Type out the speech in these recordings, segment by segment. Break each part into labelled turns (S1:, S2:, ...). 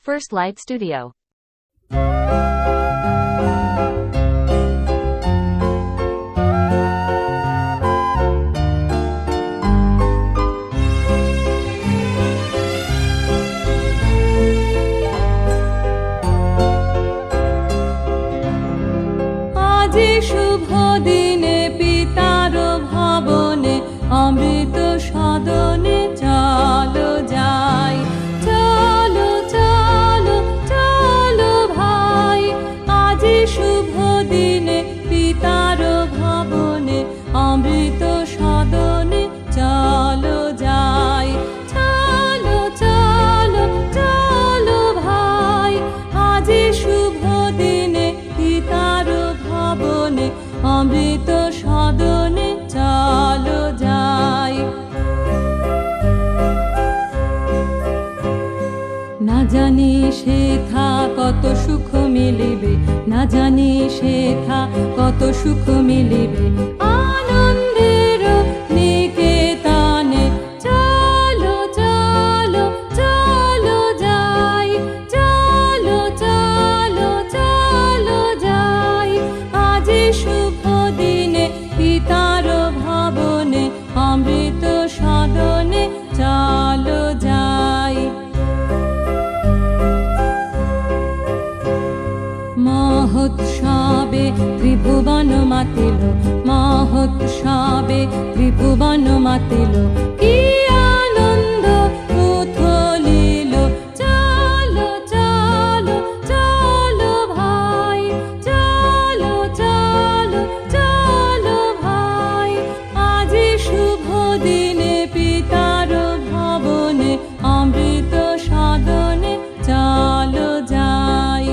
S1: First Light Studio.
S2: আজি শুভ দিনে পিতার ভবনে অমৃত সদনে চলো যাই, চলো চলো চলো ভাই। আজি শুভ দিনে পিতার ভবনে অমৃত সদনে চলো যাই, চলো চলো চলো ভাই। আজি শুভ দিনে পিতার ভবনে অমৃত সদনে চলো যাই। না জানি সেথা কত সুখ মিলিবে, না জানি সেথা কত সুখ মিলিবে আনন্দের নিকেতনে। চলো চলো চলো যাই, চলো চলো চলো যাই। আজি শুভ দিনে পিতার ভবনে অমৃত সদনে চলো যাই। মহোৎসবে ত্রিভুবন মাতিল, মহোৎসবে ত্রিভুবন মাতিল, কি আনন্দ উথলিল। চলো চলো চলো ভাই, চলো চলো চলো ভাই। আজি শুভ দিনে পিতার ভবনে অমৃত সদনে চলো যাই।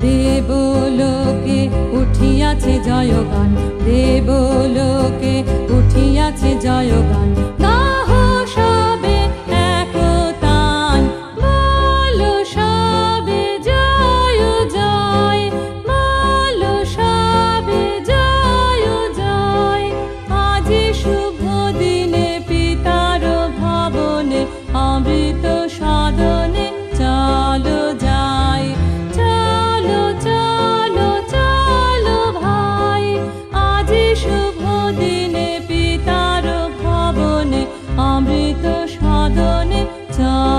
S2: দেবলোকে উঠিয়াছে জয়গান, দেবলোকে উঠিয়াছে জয়গান। গাহ সবে একতান, বলো সবে জয় জয়, বলো সবে জয় জয়। আজি শুভ দিনে পিতার ভবনে অমৃত সদনে চলো যাই, চলো চলো চলো ভাই। আজি শুভ দিনে পিতার ভবনে অমৃত সদনে চলো।